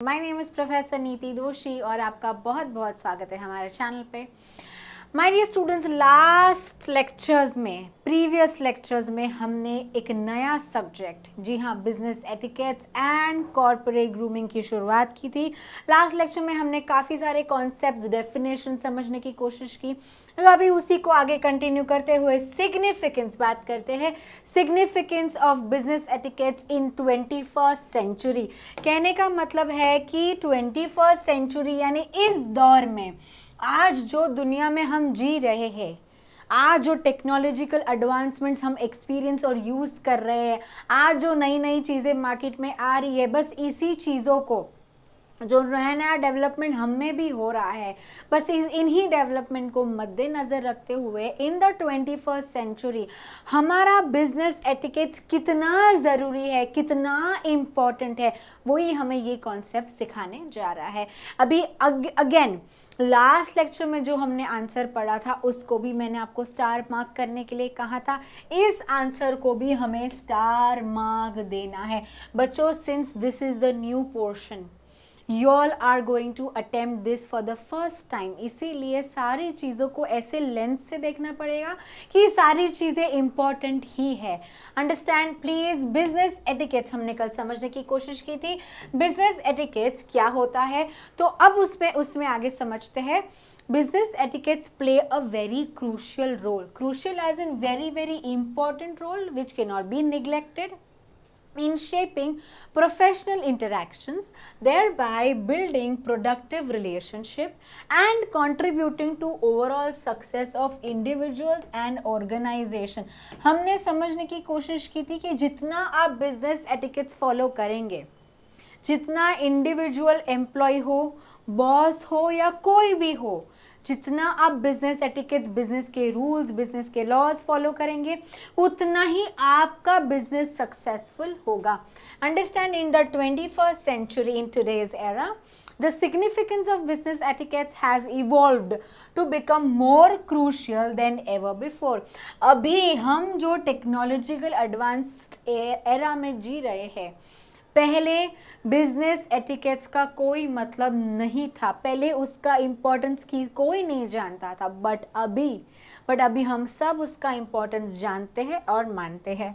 My name is professor नीति दोषी और आपका बहुत बहुत स्वागत है हमारे चैनल पे। My dear students, last lectures में, प्रीवियस लेक्चर्स में हमने एक नया सब्जेक्ट, जी हाँ, business etiquettes and corporate grooming की शुरुआत की थी। लास्ट लेक्चर में हमने काफ़ी सारे कॉन्सेप्ट, डेफिनेशन समझने की कोशिश की। तो अभी उसी को आगे कंटिन्यू करते हुए सिग्निफिकेंस बात करते हैं, significance of business etiquettes in 21st century. कहने का मतलब है कि 21st सेंचुरी यानी इस दौर में, आज जो दुनिया में हम जी रहे हैं, आज जो टेक्नोलॉजिकल एडवांसमेंट्स हम एक्सपीरियंस और यूज़ कर रहे हैं, आज जो नई नई चीज़ें मार्केट में आ रही है, बस इसी चीज़ों को, जो नया नया डेवलपमेंट हम में भी हो रहा है, बस इन्हीं डेवलपमेंट को मद्देनज़र रखते हुए इन द 21st सेंचुरी हमारा बिजनेस एटिकेट्स कितना ज़रूरी है, कितना इम्पॉर्टेंट है, वही हमें ये कॉन्सेप्ट सिखाने जा रहा है। अभी अगेन लास्ट लेक्चर में जो हमने आंसर पढ़ा था उसको भी मैंने आपको स्टार मार्क करने के लिए कहा था। इस आंसर को भी हमें स्टार मार्क देना है बच्चों, since this is the new portion, you all are going to attempt this for the first time। इसीलिए सारी चीज़ों को ऐसे लेंस से देखना पड़ेगा कि सारी चीज़ें इंपॉर्टेंट ही है। Understand please. बिजनेस एटिकेट्स हमने कल समझने की कोशिश की थी, बिजनेस एटिकेट्स क्या होता है, तो अब उसमें आगे समझते हैं। Business etiquettes play a very crucial role, crucial as in very very important role which can not be neglected in shaping professional interactions, thereby building productive relationship and contributing to overall success of individuals and organization। हमने समझने की कोशिश की थी कि जितना आप business etiquettes follow करेंगे, जितना इंडिविजुअल एम्प्लॉय हो, बॉस हो या कोई भी हो, जितना आप बिजनेस एटिकेट्स, बिजनेस के रूल्स, बिजनेस के लॉज फॉलो करेंगे, उतना ही आपका बिजनेस सक्सेसफुल होगा। Understand, in the 21st century, in today's era, the significance of business etiquettes has evolved to become more crucial than ever before। अभी हम जो टेक्नोलॉजिकल एडवांस्ड एरा में जी रहे हैं, पहले बिजनेस एटिकेट्स का कोई मतलब नहीं था, पहले उसका इम्पोर्टेंस की कोई नहीं जानता था, बट अभी हम सब उसका इम्पोर्टेंस जानते हैं और मानते हैं।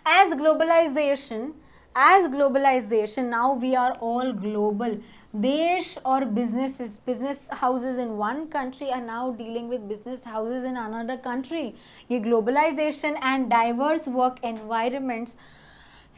As globalization, now we are all global। देश और business houses in one country are now dealing with business houses in another country। ये globalization and diverse work environments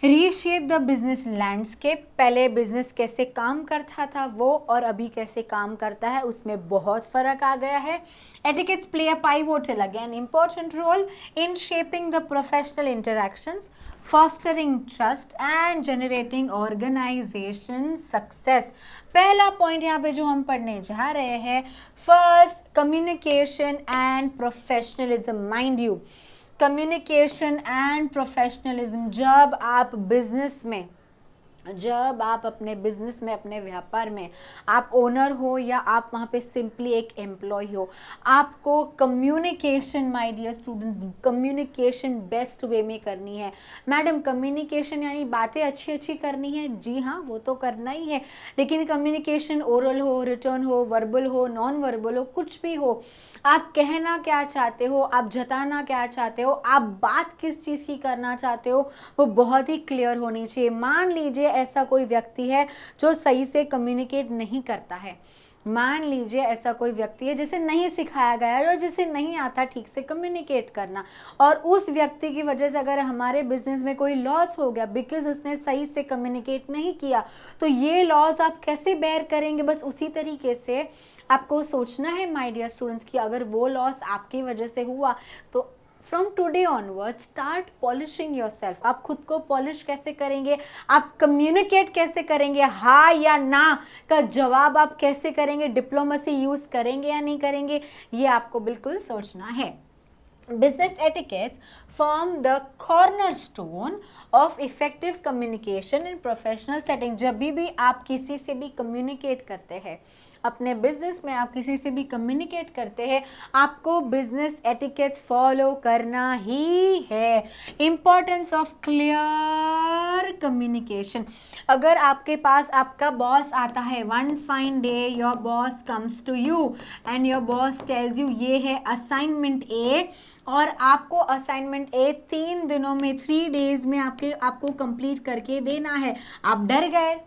reshape the business landscape. पहले business कैसे काम करता था वो और अभी कैसे काम करता है, उसमें बहुत फ़र्क आ गया है। Etiquettes play a pivotal again important role in shaping the professional interactions, fostering trust and generating organisation success. पहला पॉइंट यहाँ पे जो हम पढ़ने जा रहे हैं, first communication and professionalism. Mind you, communication and professionalism, जब आप अपने बिजनेस में, अपने व्यापार में, आप ओनर हो या आप वहाँ पे सिंपली एक एम्प्लॉय हो, आपको communication, my dear students, communication best way में करनी है। मैडम, कम्युनिकेशन यानी बातें अच्छी अच्छी करनी है, जी हाँ, वो तो करना ही है, लेकिन कम्युनिकेशन ओरल हो, रिटर्न हो, वर्बल हो, नॉन वर्बल हो, कुछ भी हो, आप कहना क्या चाहते हो, आप जताना क्या चाहते हो, आप बात किस चीज़ की करना चाहते हो, वो बहुत ही क्लियर होनी चाहिए। मान लीजिए ऐसा कोई व्यक्ति है जो सही से कम्युनिकेट नहीं करता है, मान लीजिए ऐसा कोई व्यक्ति है जिसे नहीं सिखाया गया है और जिसे नहीं आता ठीक से कम्युनिकेट करना, और उस व्यक्ति की वजह से अगर हमारे बिजनेस में कोई लॉस हो गया बिकॉज उसने सही से कम्युनिकेट नहीं किया, तो ये लॉस आप कैसे बेयर करेंगे? बस उसी तरीके से आपको सोचना है माय डियर स्टूडेंट्स कि अगर वो लॉस आपकी वजह से हुआ तो from today onward start polishing your self. आप खुद को पॉलिश कैसे करेंगे, आप कम्युनिकेट कैसे करेंगे, हाँ या ना का जवाब आप कैसे करेंगे, डिप्लोमेसी यूज़ करेंगे या नहीं करेंगे, ये आपको बिल्कुल सोचना है। Business etiquettes form the cornerstone of effective communication in professional setting. जब भी आप किसी से भी communicate करते हैं, अपने बिजनेस में आप किसी से भी कम्युनिकेट करते हैं, आपको बिजनेस एटिकेट्स फॉलो करना ही है. Importance of clear communication. अगर आपके पास आपका बॉस आता है, one fine day your boss comes to you and your boss tells you ये है असाइनमेंट ए, और आपको असाइनमेंट ए 3 दिनों में 3 डेज में आपको कंप्लीट करके देना है. आप डर गए,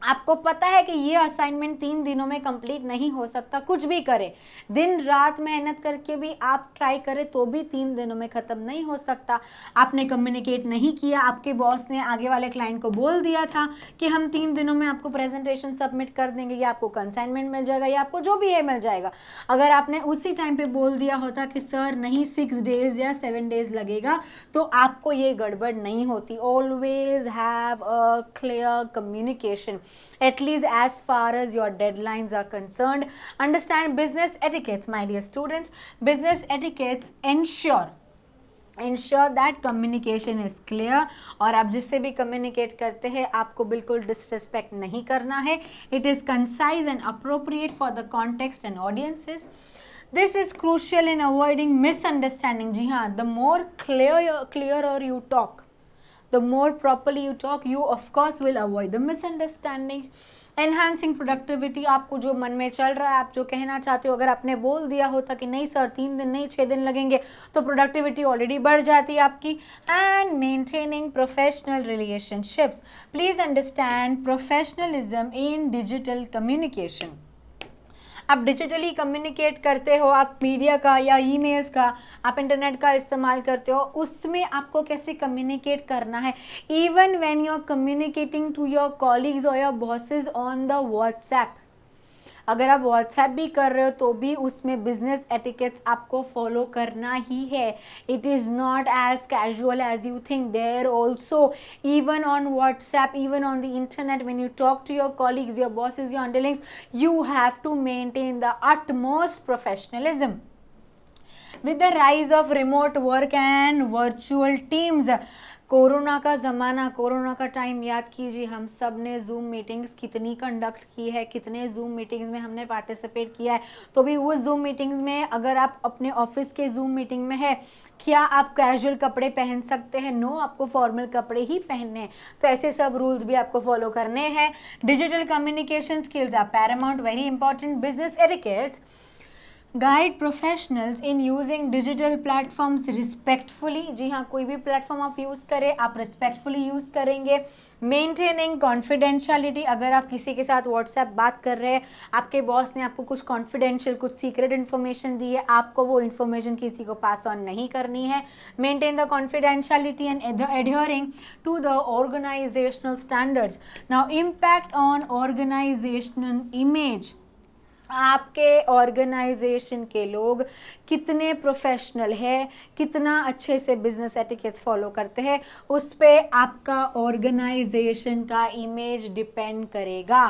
आपको पता है कि ये असाइनमेंट 3 दिनों में कंप्लीट नहीं हो सकता, कुछ भी करें, दिन रात मेहनत करके भी आप ट्राई करें तो भी 3 दिनों में ख़त्म नहीं हो सकता. आपने कम्युनिकेट नहीं किया, आपके बॉस ने आगे वाले क्लाइंट को बोल दिया था कि हम 3 दिनों में आपको प्रेजेंटेशन सबमिट कर देंगे, या आपको कंसाइनमेंट मिल जाएगा, या आपको जो भी है मिल जाएगा. अगर आपने उसी टाइम पे बोल दिया होता कि सर नहीं 6 डेज या 7 डेज लगेगा, तो आपको ये गड़बड़ नहीं होती. Always have a clear communication, at least as far as your deadlines are concerned. Understand business etiquettes, my dear students. Business etiquettes ensure that communication is clear. और आप जिससे भी communicate करते हैं आपको बिल्कुल disrespect नहीं करना है. It is concise and appropriate for the context and audiences. This is crucial in avoiding misunderstanding. जी हाँ, the more clearer you talk, the more properly you talk, you of course will avoid the misunderstanding. Enhancing productivity. आपको जो मन में चल रहा है, आप जो कहना चाहते हो, अगर आपने बोल दिया होता कि नहीं सर 3 दिन नहीं 6 दिन लगेंगे, तो प्रोडक्टिविटी ऑलरेडी बढ़ जाती है आपकी. And maintaining professional relationships. Please understand professionalism in digital communication. आप डिजिटली कम्युनिकेट करते हो, आप मीडिया का या ईमेल्स का, आप इंटरनेट का इस्तेमाल करते हो, उसमें आपको कैसे कम्युनिकेट करना है. Even when you are communicating to your colleagues और your bosses on the WhatsApp, अगर आप व्हाट्सएप भी कर रहे हो तो भी उसमें बिजनेस एटिकेट्स आपको फॉलो करना ही है. It is not as casual as you think. There also even on WhatsApp, even on the internet, when you talk to your colleagues, your bosses, your underlings, you have to maintain the utmost professionalism. With the rise of remote work and virtual teams, corona का ज़माना, corona का time याद कीजिए. हम सब ने zoom meetings कितनी conduct की है, कितने जूम मीटिंग्स में हमने पार्टिसिपेट किया है. तो भी उस जूम मीटिंग्स में अगर आप अपने ऑफिस के जूम मीटिंग में है, क्या आप कैजुअल कपड़े पहन सकते हैं? नो, आपको फॉर्मल कपड़े ही पहनने हैं. तो ऐसे सब रूल्स भी आपको फॉलो करने हैं. Digital communication skills are paramount, very important. Business etiquettes guide professionals in using digital platforms respectfully. जी हाँ, कोई भी प्लेटफॉर्म आप यूज़ करें, आप रिस्पेक्टफुली यूज़ करेंगे. Maintaining confidentiality. अगर आप किसी के साथ व्हाट्सएप बात कर रहे हैं, आपके बॉस ने आपको कुछ कॉन्फिडेंशियल, कुछ सीक्रेट इन्फॉर्मेशन दी है, आपको वो इन्फॉर्मेशन किसी को पास ऑन नहीं करनी है. Maintain the confidentiality and adhering to the organisational standards. Now impact on organisational image. आपके ऑर्गेनाइजेशन के लोग कितने प्रोफेशनल है, कितना अच्छे से बिजनेस एटिकेट्स फॉलो करते हैं, उस पे आपका ऑर्गेनाइजेशन का इमेज डिपेंड करेगा.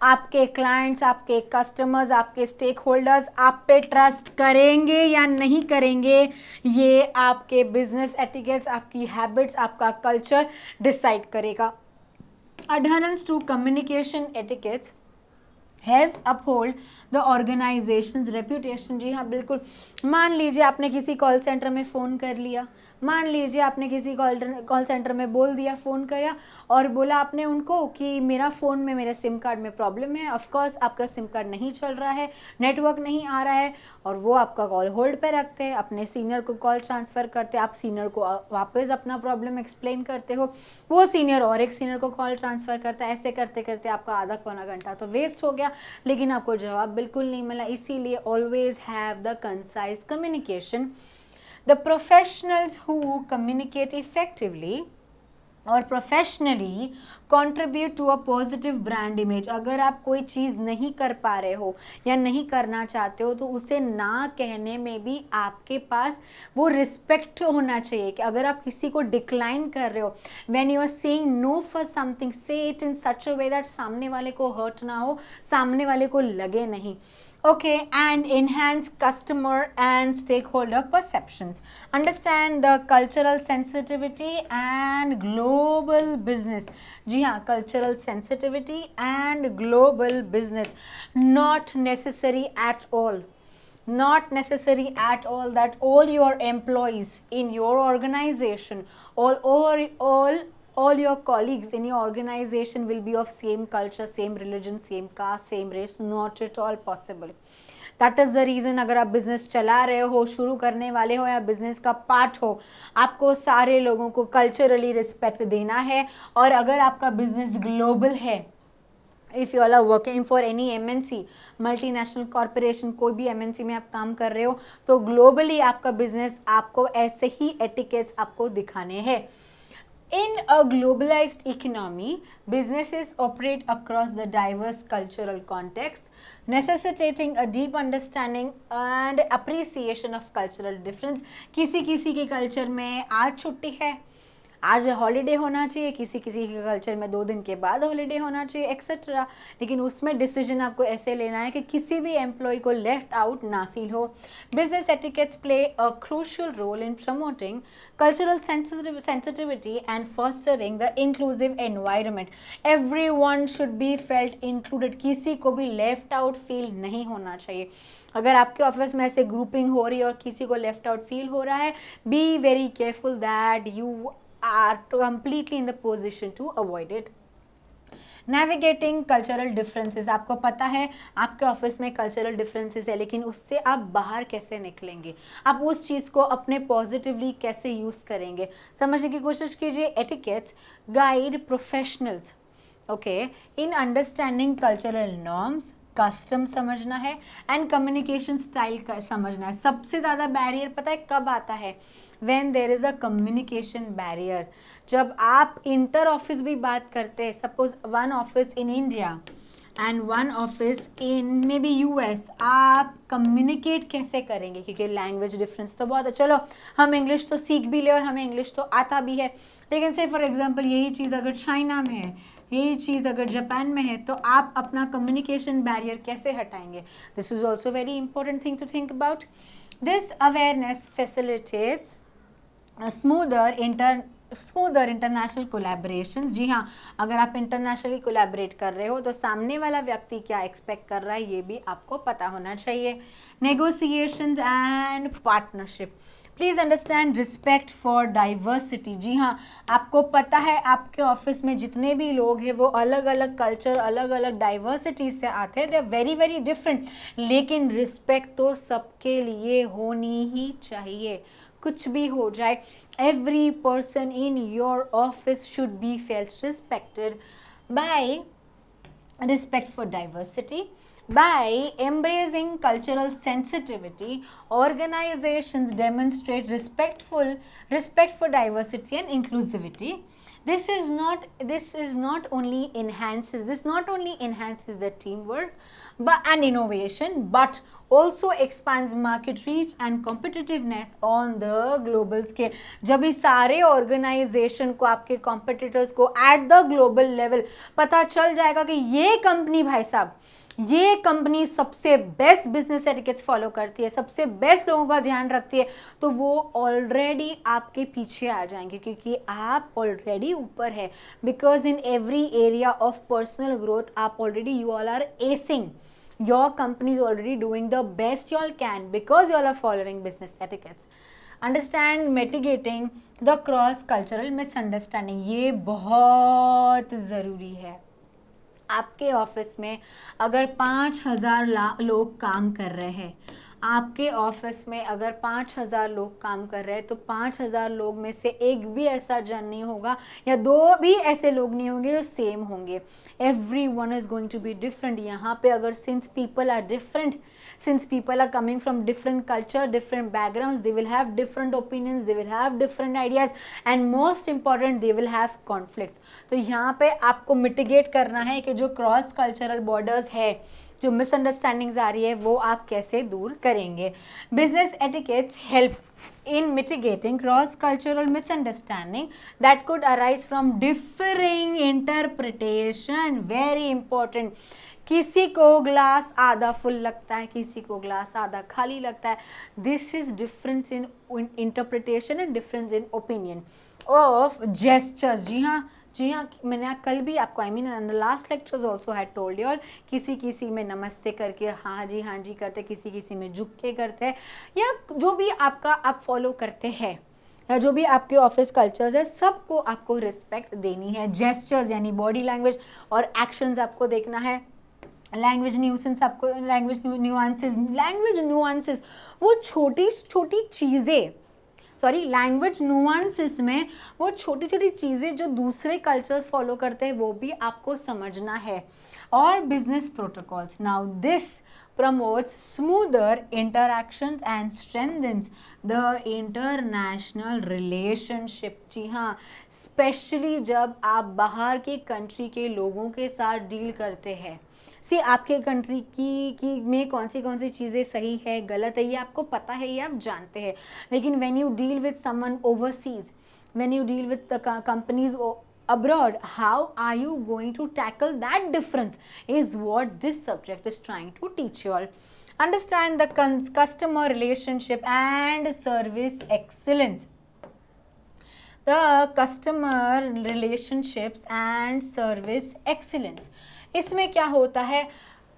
आपके क्लाइंट्स, आपके कस्टमर्स, आपके स्टेक होल्डर्स आप पे ट्रस्ट करेंगे या नहीं करेंगे, ये आपके बिजनेस एटिकेट्स, आपकी हैबिट्स, आपका कल्चर डिसाइड करेगा. Adherence to communication etiquettes helps uphold the organisation's reputation. जी हाँ, बिल्कुल. मान लीजिए आपने किसी कॉल सेंटर में फ़ोन कर लिया, मान लीजिए आपने किसी कॉल सेंटर में बोल दिया, फ़ोन किया और बोला आपने उनको कि मेरा फ़ोन में, मेरे सिम कार्ड में प्रॉब्लम है. ऑफ कोर्स आपका सिम कार्ड नहीं चल रहा है, नेटवर्क नहीं आ रहा है, और वो आपका कॉल होल्ड पे रखते हैं, अपने सीनियर को कॉल ट्रांसफ़र करते, आप सीनियर को वापस अपना प्रॉब्लम एक्सप्लेन करते हो, वो सीनियर और एक सीनियर को कॉल ट्रांसफ़र करता है. ऐसे करते करते आपका आधा पौना घंटा तो वेस्ट हो गया, लेकिन आपको जवाब बिल्कुल नहीं मिला. इसीलिए always have the concise communication. The professionals who communicate effectively और professionally contribute to a positive brand image. अगर आप कोई चीज़ नहीं कर पा रहे हो या नहीं करना चाहते हो, तो उसे ना कहने में भी आपके पास वो रिस्पेक्ट होना चाहिए कि अगर आप किसी को डिक्लाइन कर रहे हो, when you are saying no for something, say it in such a way that सामने वाले को हर्ट ना हो, सामने वाले को लगे नहीं. Okay, and enhance customer and stakeholder perceptions. Understand the cultural sensitivity and global business. जी हाँ, cultural sensitivity and global business. Not necessary at all. Not necessary at all that all your employees in your organization, all your colleagues in your organization will be of same culture, same religion, same caste, same race. Not at all possible. That is the reason अगर आप business चला रहे हो, शुरू करने वाले हो या बिज़नेस का पार्ट हो, आपको सारे लोगों को कल्चरली रिस्पेक्ट देना है. और अगर आपका बिज़नेस ग्लोबल है, if you are working for any MNC, multinational corporation, कोई भी MNC में आप काम कर रहे हो, तो ग्लोबली आपका बिजनेस आपको ऐसे ही एटिकेट्स आपको दिखाने हैं. In a globalized economy, businesses operate across the diverse cultural contexts, necessitating a deep understanding and appreciation of cultural difference. किसी किसी के कल्चर में आज छुट्टी है, आज हॉलीडे होना चाहिए, किसी किसी के कल्चर में 2 दिन के बाद हॉलीडे होना चाहिए, एक्सेट्रा. लेकिन उसमें डिसीजन आपको ऐसे लेना है कि किसी भी एम्प्लॉय को लेफ्ट आउट ना फील हो. Business etiquettes play a crucial role in promoting cultural sensitivity and fostering the inclusive environment. Everyone should be felt included. किसी को भी लेफ्ट आउट फील नहीं होना चाहिए. अगर आपके ऑफिस में ऐसे ग्रुपिंग हो रही है और किसी को लेफ्ट आउट फील हो रहा है, be very careful that you are completely in the position to avoid it. Navigating cultural differences. आपको पता है आपके ऑफिस में कल्चरल डिफरेंसेस है, लेकिन उससे आप बाहर कैसे निकलेंगे, आप उस चीज़ को अपने पॉजिटिवली कैसे यूज़ करेंगे, समझने की कोशिश कीजिए. Etiquettes guide professionals okay in understanding cultural norms. Custom समझना है एंड कम्युनिकेशन स्टाइल का समझना है. सबसे ज़्यादा बैरियर पता है कब आता है? When there is a communication barrier. जब आप इंटर ऑफिस भी बात करते हैं, suppose one office in India and one office in maybe US, आप कम्युनिकेट कैसे करेंगे? क्योंकि लैंग्वेज डिफरेंस तो बहुत है. चलो हम इंग्लिश तो सीख भी ले और हमें इंग्लिश तो आता भी है, लेकिन से फॉर एग्जांपल यही चीज़ अगर चाइना में है, यही चीज़ अगर जापान में है, तो आप अपना कम्युनिकेशन बैरियर कैसे हटाएंगे? This is also very important thing to think about. This awareness facilitates smoother international collaboration. जी हाँ, अगर आप इंटरनेशनली कोलैबोरेट कर रहे हो तो सामने वाला व्यक्ति क्या एक्सपेक्ट कर रहा है ये भी आपको पता होना चाहिए. Negotiations and partnership. Please understand respect for diversity. जी हाँ, आपको पता है आपके ऑफिस में जितने भी लोग हैं वो अलग अलग कल्चर, अलग अलग डाइवर्सिटी से आते हैं. They are very very different, लेकिन रिस्पेक्ट तो सबके लिए होनी ही चाहिए. कुछ भी हो जाए, every person in your office should be felt respected. By respect for diversity. By embracing cultural sensitivity, organizations demonstrate respect for diversity and inclusivity. This not only enhances the teamwork and innovation, but also expands market reach and competitiveness on the global scale. जब इस सारे organisation को, आपके competitors को at the global level पता चल जाएगा कि ये कंपनी, भाई साहब, ये कंपनी सबसे बेस्ट बिजनेस एटिकेट्स फॉलो करती है, सबसे बेस्ट लोगों का ध्यान रखती है, तो वो ऑलरेडी आपके पीछे आ जाएंगे क्योंकि आप ऑलरेडी ऊपर है. Because in every area of personal growth आप already, you all are acing. Your company is already doing the best you all can because you all are following business etiquettes. Understand mitigating the cross cultural misunderstanding. ये बहुत ज़रूरी है. आपके office में अगर 5,000 लोग काम कर रहे हैं, आपके ऑफिस में अगर 5,000 लोग काम कर रहे हैं, तो 5,000 लोग में से एक भी ऐसा जन नहीं होगा या 2 भी ऐसे लोग नहीं होंगे जो सेम होंगे. Every one is going to be different. यहाँ पे अगर since people are different, since people are coming from different culture, different background, they will have different opinions, they will have different ideas and most important they will have conflicts. तो यहाँ पे आपको mitigate करना है कि जो cross cultural borders है जो मिसअंडरस्टैंडिंग्स आ रही है वो आप कैसे दूर करेंगे। Business etiquettes help in mitigating cross-cultural misunderstanding that could arise from differing interpretation. Very important. किसी को ग्लास आधा फुल लगता है, किसी को ग्लास आधा खाली लगता है. This is difference in interpretation and difference in opinion of gestures. जी हाँ, मैंने कल भी आपको in the last lectures also had told you all, किसी में नमस्ते करके हाँ जी करते, किसी में झुक के करते हैं, या जो भी आपका आप फॉलो करते हैं या जो भी आपके ऑफिस कल्चर्स है, सबको आपको रिस्पेक्ट देनी है. जेस्चर्स यानी बॉडी लैंग्वेज और एक्शंस आपको देखना है. लैंग्वेज न्यूआंसेस वो छोटी चीज़ें, लैंग्वेज नुआंसेस में वो छोटी चीज़ें जो दूसरे कल्चर्स फॉलो करते हैं वो भी आपको समझना है. और business protocols, now this promotes smoother interactions and strengthens the international relationship. जी हाँ, स्पेशली जब आप बाहर के कंट्री के लोगों के साथ डील करते हैं. आपके कंट्री की में कौन सी चीज़ें सही है गलत है ये आपको पता है, ये आप जानते हैं. लेकिन when you deal with someone overseas, when you deal with the companies abroad, how are you going to tackle that difference is what this subject is trying to teach you all. Understand the customer relationship and service excellence. The customer relationships and service excellence. इसमें क्या होता है,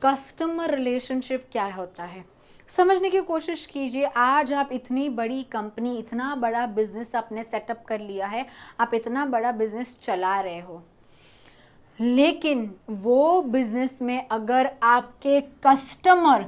customer relationship क्या होता है समझने की कोशिश कीजिए. आज आप इतनी बड़ी कंपनी, इतना बड़ा बिजनेस आपने सेटअप कर लिया है, आप इतना बड़ा बिजनेस चला रहे हो, लेकिन वो बिजनेस में अगर आपके कस्टमर,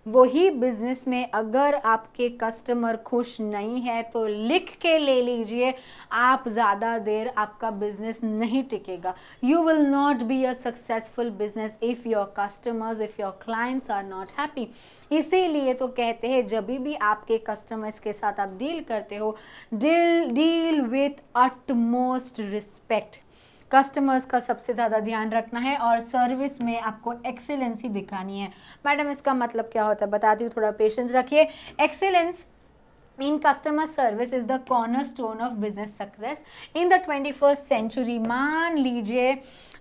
वही बिजनेस में अगर आपके कस्टमर खुश नहीं है तो लिख के ले लीजिए, आप ज़्यादा देर आपका बिजनेस नहीं टिकेगा. You will not be a successful business if your customers, if your clients are not happy. इसीलिए तो कहते हैं जब भी आपके कस्टमर्स के साथ आप डील करते हो, deal with utmost respect. Customers का सबसे ज़्यादा ध्यान रखना है और सर्विस में आपको एक्सीलेंसी दिखानी है. मैडम इसका मतलब क्या होता है बताती हूँ, थोड़ा पेशेंस रखिए. Excellence in customer service is the cornerstone of business success in the 21st century.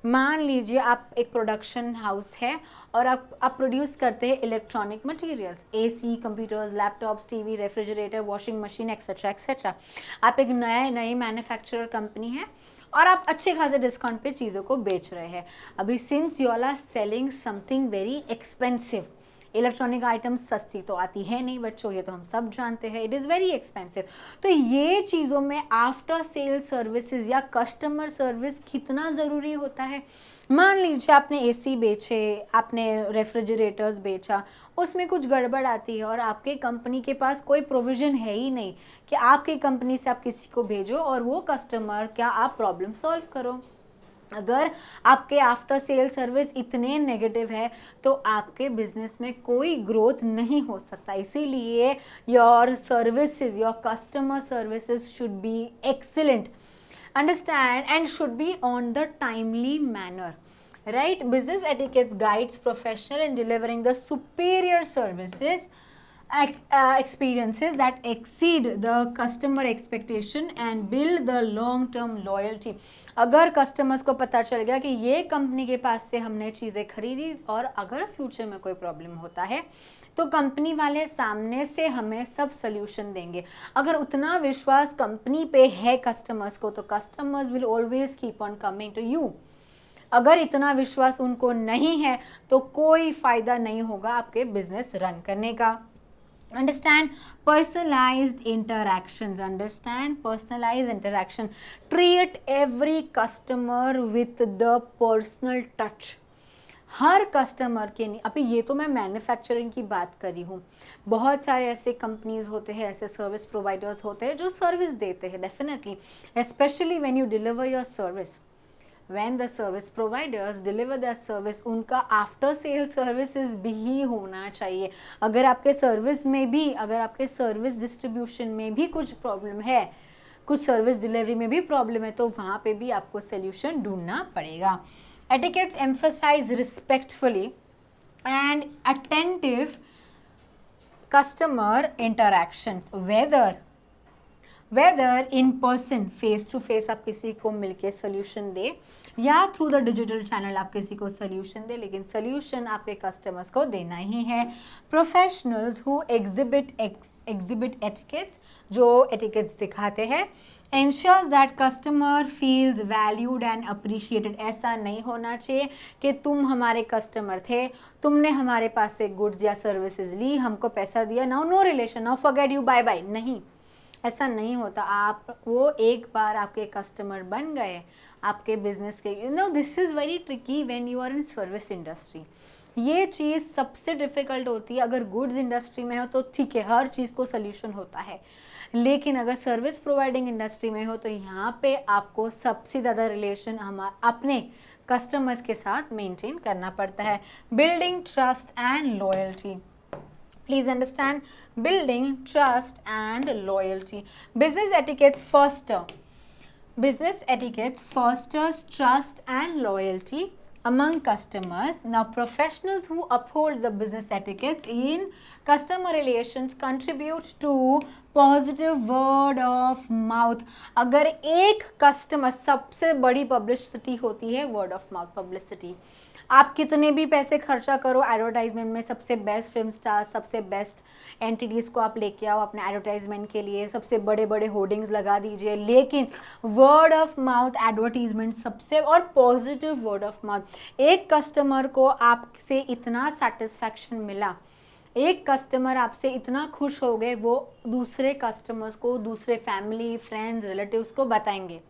मान लीजिए आप एक प्रोडक्शन हाउस है और आप प्रोड्यूस करते हैं electronic materials, AC, computers, laptops, TV, refrigerator, washing machine etcetera. आप एक नई मैन्युफैक्चरर कंपनी है और आप अच्छे खासे डिस्काउंट पे चीज़ों को बेच रहे हैं. अभी since you all are selling something very expensive, electronic items सस्ती तो आती है नहीं बच्चों, ये तो हम सब जानते हैं, इट इज़ वेरी एक्सपेंसिव. तो ये चीज़ों में आफ्टर सेल सर्विसेज या कस्टमर सर्विस कितना ज़रूरी होता है. मान लीजिए आपने AC बेचे, आपने रेफ्रिजरेटर्स बेचा, उसमें कुछ गड़बड़ आती है और आपके कंपनी के पास कोई प्रोविज़न है ही नहीं कि आपकी कंपनी से आप किसी को भेजो और वो कस्टमर क्या आप प्रॉब्लम सॉल्व करो. अगर आपके आफ्टर सेल सर्विस इतने नेगेटिव है तो आपके बिजनेस में कोई ग्रोथ नहीं हो सकता. इसीलिए your services, your customer services should be excellent, understand, and should be on the timely manner. Right, business etiquettes guides professional in delivering the superior services experiences that exceed the customer expectation and build the long term loyalty. अगर customers को पता चल गया कि ये company के पास से हमने चीज़ें खरीदी और अगर फ्यूचर में कोई प्रॉब्लम होता है तो कंपनी वाले सामने से हमें सब सल्यूशन देंगे. अगर उतना विश्वास कंपनी पे है कस्टमर्स को तो customers will always keep on coming to you. अगर इतना विश्वास उनको नहीं है तो कोई फ़ायदा नहीं होगा आपके बिजनेस रन करने का. Understand personalized interactions. Treat every customer with the personal touch. Her customer के नहीं, अभी ये तो मैं मैन्युफैक्चरिंग की बात कर रही हूँ, बहुत सारे ऐसे कंपनीज होते हैं, ऐसे सर्विस प्रोवाइडर्स होते हैं जो सर्विस देते हैं. Definitely, specially when you deliver your service, when the service providers deliver their service, उनका आफ्टर सेल सर्विसेज भी होना चाहिए. अगर आपके सर्विस में भी, अगर आपके सर्विस डिस्ट्रीब्यूशन में भी कुछ प्रॉब्लम है, कुछ सर्विस डिलीवरी में भी प्रॉब्लम है तो वहाँ पे भी आपको सोल्यूशन ढूंढना पड़ेगा. Etiquettes emphasize respectfully and attentive customer interactions, whether in person face to face आप किसी को मिलके सोल्यूशन दे या थ्रू द डिजिटल चैनल आप किसी को सोल्यूशन दे, लेकिन सोल्यूशन आपके कस्टमर्स को देना ही है. प्रोफेशनल्स हु एग्जिबिट एटिकेट्स, जो एटिकेट्स दिखाते हैं, ensures that customer feels valued and appreciated. ऐसा नहीं होना चाहिए कि तुम हमारे कस्टमर थे, तुमने हमारे पास से गुड्स या सर्विसेज ली, हमको पैसा दिया, now no relation, now forget you, bye bye. नहीं, ऐसा नहीं होता. आप वो एक बार आपके कस्टमर बन गए आपके बिजनेस के. No, this is very tricky when you are in service industry. ये चीज़ सबसे डिफ़िकल्ट होती है. अगर गुड्स इंडस्ट्री में हो तो ठीक है, हर चीज़ को सोल्यूशन होता है, लेकिन अगर सर्विस प्रोवाइडिंग इंडस्ट्री में हो तो यहाँ पे आपको सबसे ज़्यादा रिलेशन अपने कस्टमर्स के साथ मेंटेन करना पड़ता है. Building trust and loyalty. Please understand, building trust and loyalty. Business etiquettes fosters trust and loyalty among customers. Now, professionals who uphold the business etiquettes in customer relations contribute to positive word of mouth. अगर एक customer, सबसे बड़ी publicity होती है word of mouth publicity. आप कितने भी पैसे खर्चा करो एडवर्टाइजमेंट में, सबसे बेस्ट फिल्म स्टार, सबसे बेस्ट एंटिटीज़ को आप लेके आओ अपने एडवर्टाइजमेंट के लिए, सबसे बड़े बड़े होर्डिंग्स लगा दीजिए, लेकिन वर्ड ऑफ माउथ एडवर्टीजमेंट सबसे, और पॉजिटिव वर्ड ऑफ माउथ. एक कस्टमर को आपसे इतना सेटिस्फैक्शन मिला, एक कस्टमर आपसे इतना खुश हो गए, वो दूसरे कस्टमर्स को, दूसरे फैमिली, फ्रेंड्स, रिलेटिव्स को बताएंगे.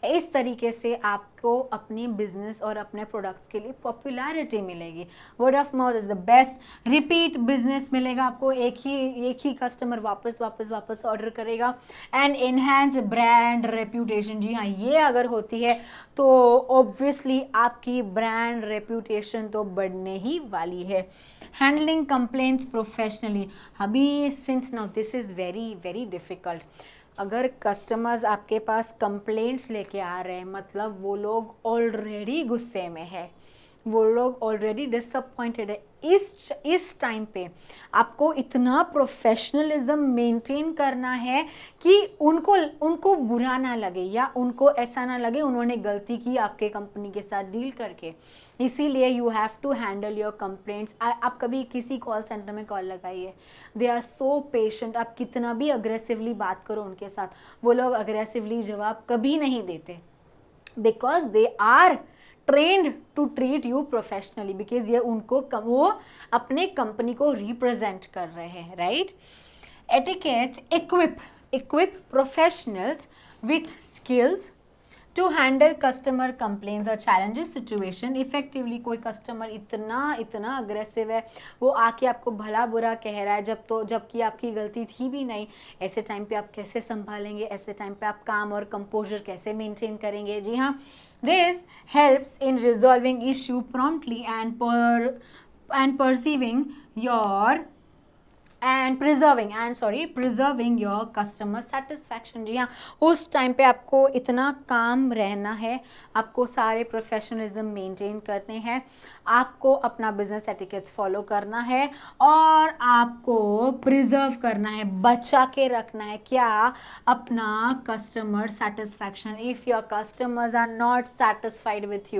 इस तरीके से आपको अपने बिजनेस और अपने प्रोडक्ट्स के लिए पॉपुलैरिटी मिलेगी. Word of mouth is the best. Repeat business मिलेगा आपको, एक ही कस्टमर वापस ऑर्डर करेगा. And enhance brand reputation. जी हाँ, ये अगर होती है तो ऑब्वियसली आपकी ब्रांड रेप्यूटेशन तो बढ़ने ही वाली है. Handling complaints professionally. अभी since now this is very very difficult. अगर कस्टमर्स आपके पास कंप्लेंट्स लेके आ रहे हैं, मतलब वो लोग ऑलरेडी गुस्से में है, वो लोग ऑलरेडी डिसअपॉइंटेड है. इस टाइम पे आपको इतना प्रोफेशनलिज्म मेंटेन करना है कि उनको बुरा ना लगे या उनको ऐसा ना लगे उन्होंने गलती की आपके कंपनी के साथ डील करके. इसीलिए you have to handle your complaints. आप कभी किसी कॉल सेंटर में कॉल लगाइए, दे आर सो पेशेंट. आप कितना भी अग्रेसिवली बात करो उनके साथ, वो लोग अग्रेसिवली जवाब कभी नहीं देते, because they are trained to treat you professionally, because ये वो अपने कंपनी को रिप्रेजेंट कर रहे हैं, right. Etiquettes equip professionals with skills to handle customer complaints और चैलेंजेस सिचुएशन इफेक्टिवली. कोई कस्टमर इतना अग्रेसिव है, वो आके आपको भला बुरा कह रहा है जबकि आपकी गलती थी भी नहीं. ऐसे टाइम पे आप कैसे संभालेंगे, ऐसे टाइम पे आप काम और कंपोजर कैसे मेंटेन करेंगे. जी हाँ, this helps in resolving issue promptly and perceiving your preserving your customer satisfaction. जी हाँ, उस टाइम पे आपको इतना काम रहना है, आपको सारे प्रोफेशनलिज्म मेंटेन करने हैं, आपको अपना बिजनेस एटिकेट्स फॉलो करना है और आपको प्रिजर्व करना है, बचा के रखना है. क्या? अपना customer satisfaction. If your customers are not satisfied with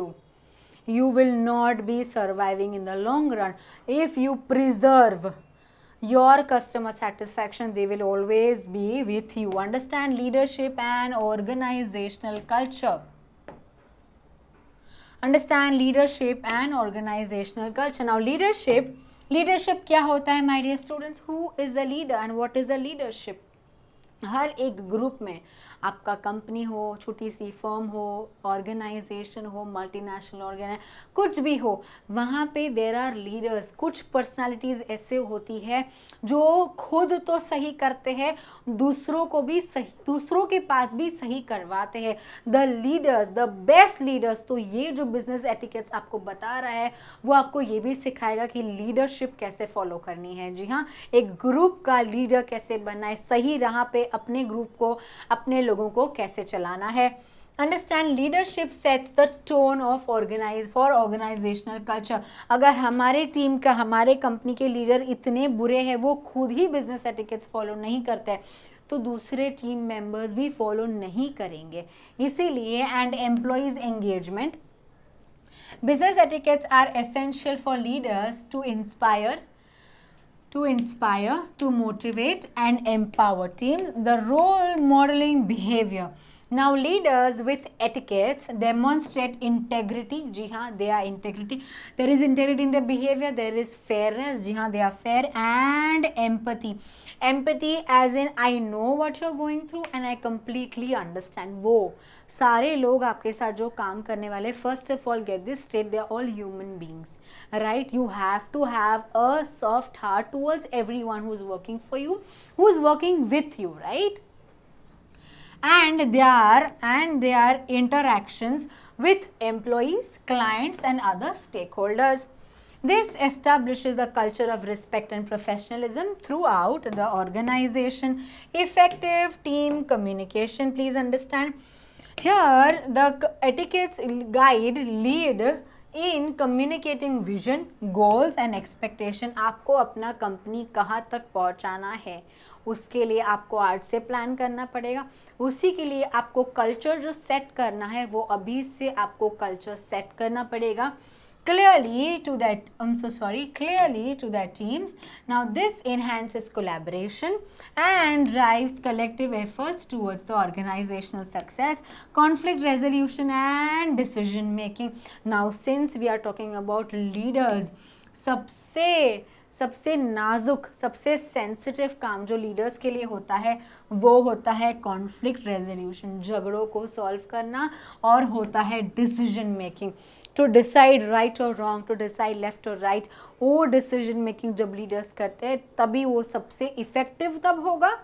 you will not be surviving in the long run. If you preserve your customer satisfaction, they will always be with you. Understand leadership and organizational culture. Understand leadership and organizational culture. Now leadership क्या होता है my dear students? Who is the leader and what is the leadership? हर एक group में, आपका company हो, छोटी सी firm हो, organisation हो, मल्टीनेशनल ऑर्गेनाइज, कुछ भी हो, वहाँ पे देयर आर लीडर्स. कुछ पर्सनालिटीज़ ऐसे होती है जो खुद तो सही करते हैं, दूसरों को भी सही, दूसरों के पास भी सही करवाते हैं. The leaders, the best leaders. तो ये जो बिजनेस एटिकेट्स आपको बता रहा है वो आपको ये भी सिखाएगा कि लीडरशिप कैसे फॉलो करनी है. जी हाँ, एक ग्रुप का लीडर कैसे बनना है, सही राह पे अपने ग्रुप को, अपने लोगों को कैसे चलाना है. Understand leadership sets the tone of organizational culture. अगर हमारे टीम का, हमारे कंपनी के लीडर इतने बुरे हैं, वो खुद ही बिजनेस एटिकेट्स फॉलो नहीं करते हैं, तो दूसरे टीम मेंबर्स भी फॉलो नहीं करेंगे। इसीलिए and employees engagement, business etiquettes are essential for leaders to inspire, to motivate and empower teams. The role modeling behavior. Now leaders with etiquettes demonstrate integrity. जी हाँ, they are integrity. There is integrity in their behavior. There is fairness. जी हाँ, they are fair. And empathy. Empathy as in I know what you're going through and I completely understand. वो सारे लोग आपके साथ जो काम करने वाले, first of all get this straight, they are all human beings, right? You have to have a soft heart towards everyone who's working for you, who's working with you, right? And their interactions with employees, clients and other stakeholders. This establishes a culture of respect and professionalism throughout the organization. Effective team communication, please understand. Here the etiquettes guide lead in communicating vision, goals and expectation. आपको अपना company कहाँ तक पहुँचाना है, उसके लिए आपको आज से प्लान करना पड़ेगा। उसी के लिए आपको कल्चर जो सेट करना है, वो अभी से आपको कल्चर सेट करना पड़ेगा clearly to their teams. Now this enhances collaboration and drives collective efforts towards the organizational success, conflict resolution and decision making. Now since we are talking about leaders, सबसे नाजुक, सबसे सेंसिटिव काम जो leaders के लिए होता है, वो होता है कॉन्फ्लिक्ट रेजोल्यूशन, झगड़ों को सॉल्व करना, और होता है decision making, to decide right और रॉन्ग, टू डिसाइड लेफ्ट और राइट। वो डिसीजन मेकिंग जब लीडर्स करते हैं, तभी वो सबसे इफेक्टिव तब होगा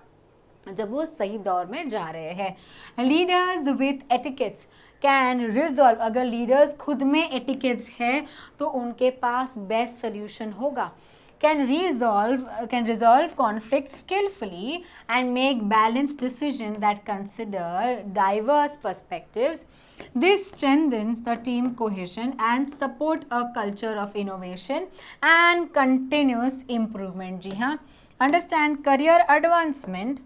जब वो सही दौर में जा रहे हैं। Leaders with etiquettes can resolve, अगर लीडर्स खुद में एटिकेट्स है तो उनके पास बेस्ट सोल्यूशन होगा। Can resolve conflicts skillfully and make balanced decisions that consider diverse perspectives. This strengthens the team cohesion and support a culture of innovation and continuous improvement. जी हाँ, understand career advancement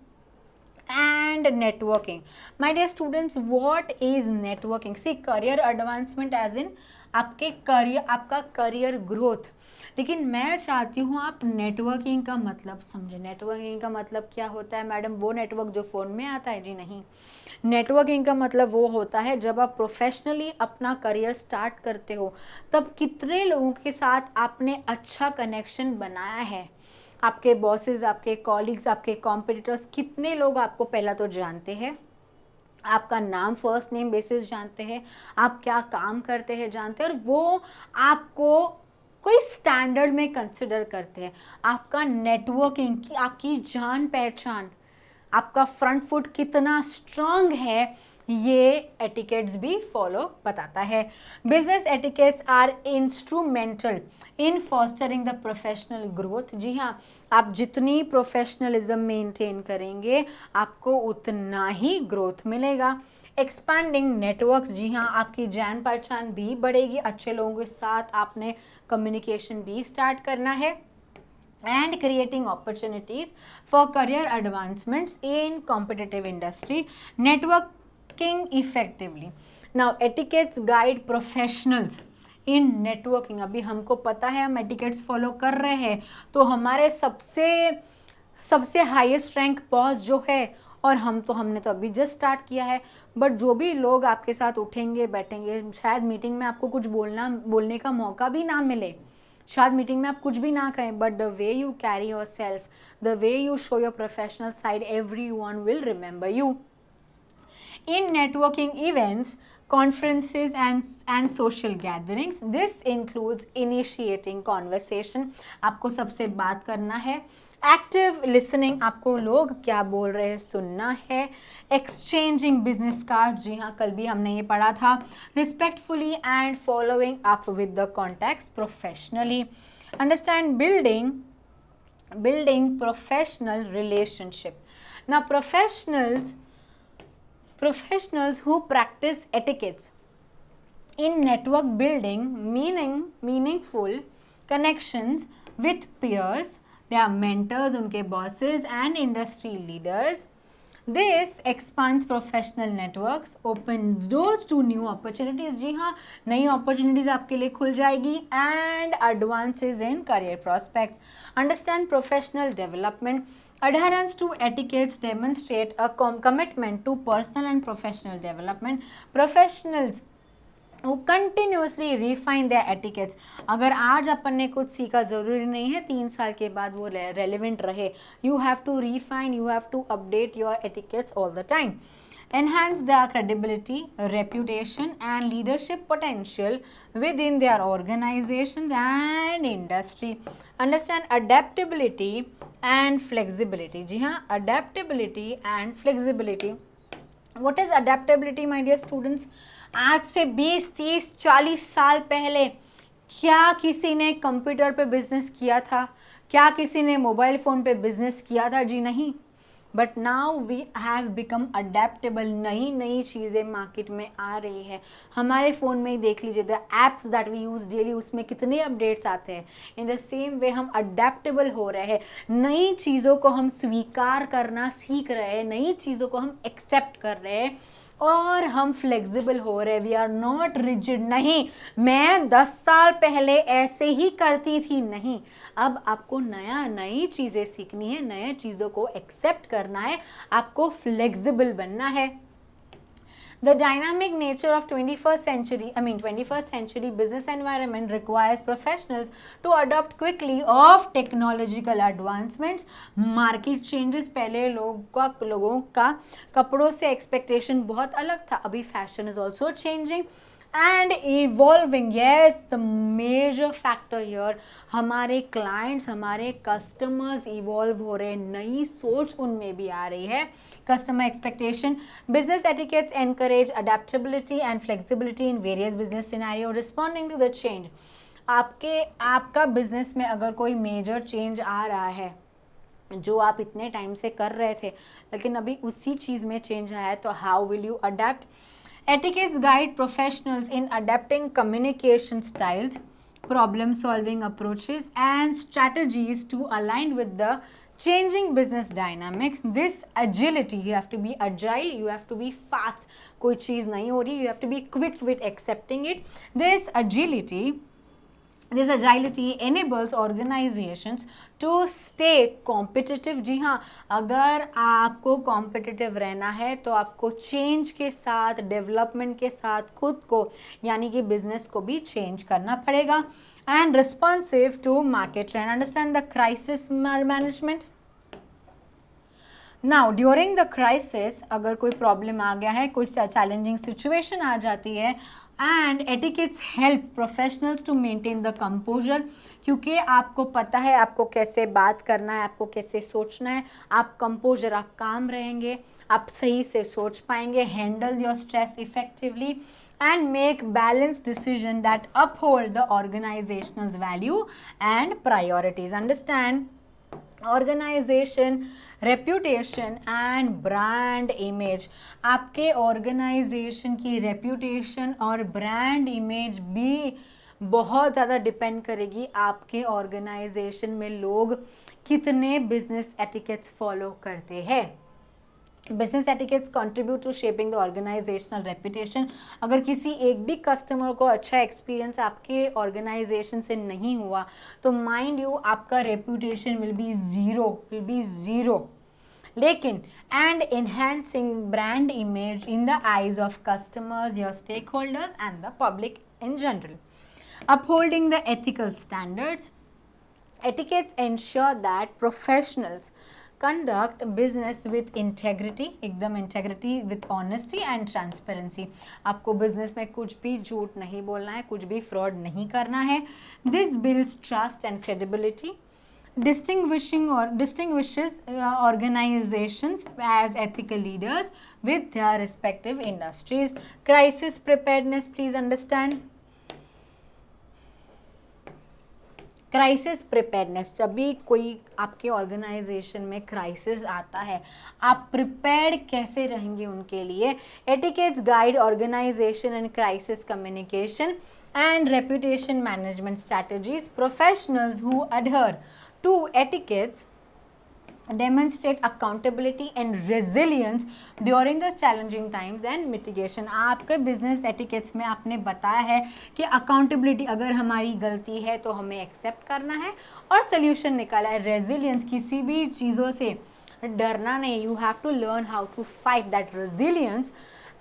and networking. My dear students, what is networking? See, career advancement as in आपका career growth, लेकिन मैं चाहती हूँ आप networking का मतलब समझें। नेटवर्किंग का मतलब क्या होता है मैडम? वो नेटवर्क जो फ़ोन में आता है? जी नहीं। नेटवर्किंग का मतलब वो होता है जब आप प्रोफेशनली अपना करियर स्टार्ट करते हो, तब कितने लोगों के साथ आपने अच्छा कनेक्शन बनाया है। आपके बॉसेस, आपके कॉलीग्स, आपके कॉम्पिटिटर्स, कितने लोग आपको पहला तो जानते हैं, आपका नाम फर्स्ट नेम बेसिस जानते हैं, आप क्या काम करते हैं जानते हैं, और वो आपको कोई स्टैंडर्ड में कंसिडर करते हैं। आपका नेटवर्किंग की, आपकी जान पहचान, आपका फ्रंट फुट कितना स्ट्रांग है, ये एटिकेट्स भी फॉलो बताता है। Business etiquettes are instrumental in fostering the professional growth. जी हाँ, आप जितनी प्रोफेशनलिज्म मेंटेन करेंगे, आपको उतना ही ग्रोथ मिलेगा। एक्सपैंडिंग नेटवर्क्स, जी हाँ, आपकी जान पहचान भी बढ़ेगी, अच्छे लोगों के साथ आपने कम्युनिकेशन भी स्टार्ट करना है। And creating opportunities for career advancements in competitive industry. Networking effectively. Now etiquettes guide professionals in networking. अभी हमको पता है हम etiquettes फॉलो कर रहे हैं, तो हमारे सबसे हाईएस्ट रैंक बॉस जो है, और हमने तो अभी जस्ट स्टार्ट किया है, बट जो भी लोग आपके साथ उठेंगे बैठेंगे, शायद मीटिंग में आपको कुछ बोलने का मौका भी ना मिले, शायद मीटिंग में आप कुछ भी ना कहें, but the way you carry your self, the way you show your professional side, everyone will remember you. In networking events, conferences and social gatherings, this includes initiating conversation, आपको सबसे बात करना है। एक्टिव लिसनिंग, आपको लोग क्या बोल रहे हैं सुनना है। एक्सचेंजिंग बिजनेस कार्ड, जी हाँ, कल भी हमने ये पढ़ा था। Respectfully and following up with the contacts professionally. Understand building professional relationship. ना professionals Professionals who practice etiquettes in network building, meaningful connections with peers, their mentors, उनके bosses and industry leaders. This expands professional networks, opens doors to new opportunities. जी हाँ, नई opportunities आपके लिए खुल जाएगी and advances in career prospects. Understand professional development. Adherence to etiquettes demonstrate a commitment to personal and professional development. Professionals वो continuously refine there etiquettes. अगर आज अपन ने कुछ सीखा, ज़रूरी नहीं है 3 साल के बाद वो रेलिवेंट रहे. You have to refine, you have to update your etiquettes all the time. Enhance their credibility, reputation and leadership potential within their organizations and industry. Understand adaptability and flexibility. जी हाँ, adaptability and flexibility. What is adaptability, my dear students? आज से 20, 30, 40 साल पहले क्या किसी ने computer पे business किया था? क्या किसी ने मोबाइल फ़ोन पे बिजनेस किया था? जी नहीं. But now we have become adaptable. नई नई चीज़ें मार्केट में आ रही है. हमारे फ़ोन में ही देख लीजिए, the apps that we use daily, उसमें कितने अपडेट्स आते हैं. इन द सेम वे हम अडेप्टेबल हो रहे हैं. नई चीज़ों को हम स्वीकार करना सीख रहे हैं, नई चीज़ों को हम एक्सेप्ट कर रहे हैं और हम फ्लेक्सिबल हो रहे हैं. We are not rigid. नहीं, मैं 10 साल पहले ऐसे ही करती थी. नहीं, अब आपको नई चीज़ें सीखनी है, नए चीज़ों को एक्सेप्ट करना है, आपको फ्लेक्सिबल बनना है. The dynamic nature of 21st century business environment requires professionals to adopt quickly of technological advancements. Market changes. पहले लोगों का कपड़ों से expectation बहुत अलग था. अभी fashion is also changing and evolving. Yes, the major factor here, हमारे clients, हमारे customers evolve हो रहे हैं, नई सोच उनमें भी आ रही है. Customer expectation. Business etiquettes encourage adaptability and flexibility in various business scenario, responding to the change. आपका business में अगर कोई major change आ रहा है जो आप इतने टाइम से कर रहे थे, लेकिन अभी उसी चीज़ में change आया है, तो how will you adapt? Etiquettes guide professionals in adapting communication styles, problem-solving approaches, and strategies to align with the changing business dynamics. This agility, you have to be agile, you have to be fast. कोई चीज़ नहीं हो रही, you have to be quick with accepting it. This agility enables organizations to stay competitive. जी हाँ, अगर आपको competitive रहना है तो आपको change के साथ, development के साथ खुद को यानी कि business को भी change करना पड़ेगा. And responsive to market trend. Understand the crisis management. Now during the crisis, अगर कोई problem आ गया है, कोई challenging situation आ जाती है, and etiquettes help professionals to maintain the composure. क्योंकि आपको पता है आपको कैसे बात करना है, आपको कैसे सोचना है, आप composure, आप काम रहेंगे, आप सही से सोच पाएंगे, handle your stress effectively and make balanced decision that uphold the organization's value and priorities. Understand? Organization, reputation and brand image. आपके organization की reputation और brand image भी बहुत ज़्यादा डिपेंड करेगी आपके organization में लोग कितने business etiquettes follow करते हैं. Business etiquettes contribute to shaping the organizational reputation. अगर किसी एक भी कस्टमर को अच्छा एक्सपीरियंस आपके ऑर्गेनाइजेशन से नहीं हुआ तो माइंड यू आपका रेपुटेशन विल बी ज़ीरो. लेकिन and enhancing brand image in the eyes of customers, your stakeholders and the public in general. Upholding the ethical standards. Etiquettes ensure that professionals conduct business with integrity, एकदम integrity with honesty and transparency. आपको business में कुछ भी झूठ नहीं बोलना है, कुछ भी fraud नहीं करना है. This builds trust and credibility, distinguishes organizations as ethical leaders with their respective industries. Crisis preparedness, please understand. Crisis preparedness, जब भी कोई आपके ऑर्गेनाइजेशन में क्राइसिस आता है आप प्रिपेयर्ड कैसे रहेंगे उनके लिए। Etiquettes guide organization and crisis communication and reputation management strategies. Professionals who adhere to etiquettes demonstrate accountability and resilience during the challenging times and mitigation। आपके बिजनेस एटिकेट्स में आपने बताया है कि अकाउंटेबिलिटी, अगर हमारी गलती है तो हमें एक्सेप्ट करना है और सोल्यूशन निकाला है। रेजिलियंस, किसी भी चीज़ों से डरना नहीं, you have to learn how to fight that resilience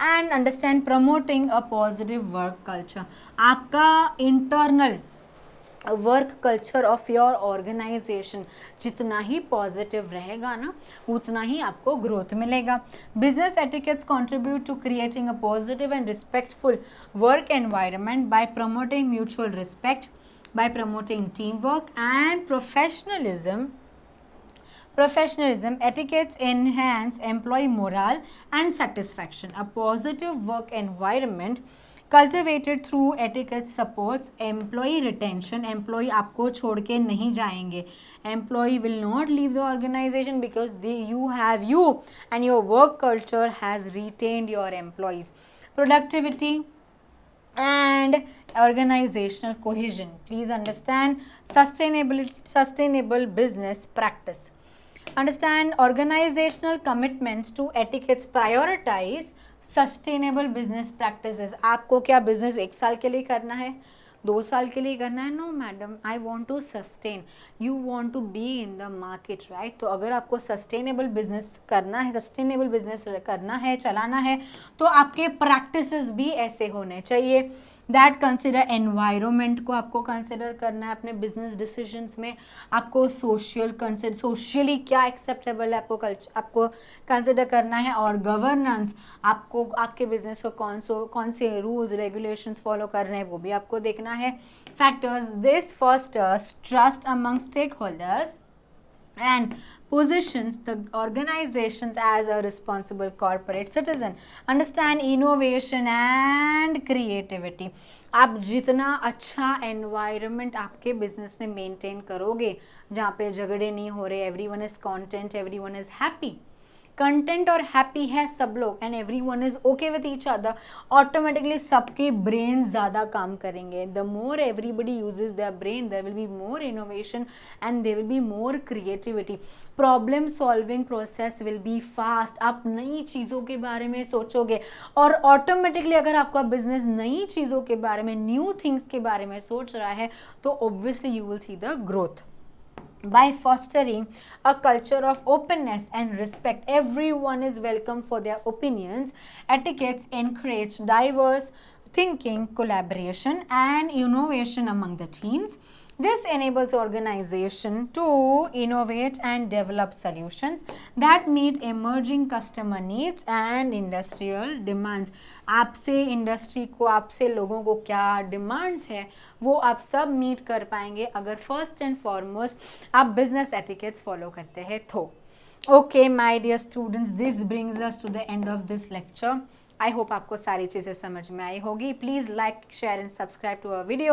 and understand promoting a positive work culture. आपका internal work culture of your organisation जितना ही पॉजिटिव रहेगा ना उतना ही आपको ग्रोथ मिलेगा। Business etiquettes contribute to creating a positive and respectful work environment by promoting mutual respect, by promoting team work and Professionalism, etiquettes enhance employee morale and satisfaction. A positive work environment cultivated through etiquette supports employee retention. Employee आपको छोड़ के नहीं जाएंगे. Employee will not leave the organization because you and your work culture has retained your employees. Productivity and organizational cohesion. Please understand sustainable business practice. Understand organizational commitments to etiquettes prioritize sustainable business practices। आपको क्या business 1 साल के लिए करना है, 2 साल के लिए करना है? No madam, I want to sustain, you want to be in the market, right. तो अगर आपको सस्टेनेबल बिजनेस करना है, सस्टेनेबल बिजनेस करना है, चलाना है, तो आपके प्रैक्टिसेस भी ऐसे होने चाहिए। दैट कंसिडर एनवायरनमेंट को आपको कंसिडर करना है अपने बिजनेस डिसीजंस में। आपको सोशली क्या एक्सेप्टेबल है आपको कंसिडर करना है। और गवर्नेंस, आपको आपके बिजनेस को कौन से रूल्स रेगुलेशंस फॉलो कर रहे हैं वो भी आपको देखना है। Factors this fosters trust among stakeholders and positions the organizations as a responsible corporate citizen. Understand innovation and creativity. आप जितना अच्छा एनवायरनमेंट आपके बिजनेस में मेंटेन करोगे जहाँ पे झगड़े नहीं हो रहे, everyone is content, everyone is happy, content और हैप्पी है सब लोग and every one is okay with each other, automatically सबके ब्रेन ज़्यादा काम करेंगे। The more everybody uses their brain there will be more innovation and there will be more creativity. Problem solving process will be fast. आप नई चीज़ों के बारे में सोचोगे और ऑटोमेटिकली अगर आपका बिजनेस नई चीज़ों के बारे में, न्यू थिंग्स के बारे में सोच रहा है तो obviously you will see the growth. By fostering a culture of openness and respect, everyone is welcome for their opinions. Etiquettes encourage diverse thinking, collaboration, and innovation among the teams. This enables organization to innovate and develop solutions that meet emerging customer needs and industrial demands. आपसे industry को, आपसे लोगों को क्या demands है वो आप सब मीट कर पाएंगे अगर फर्स्ट एंड फॉरमोस्ट आप बिजनेस एटिकेट्स फॉलो करते हैं तो। Okay my dear students, this brings us to the end of this lecture. I hope आपको सारी चीज़ें समझ में आई होगी। Please like, share and subscribe to our video.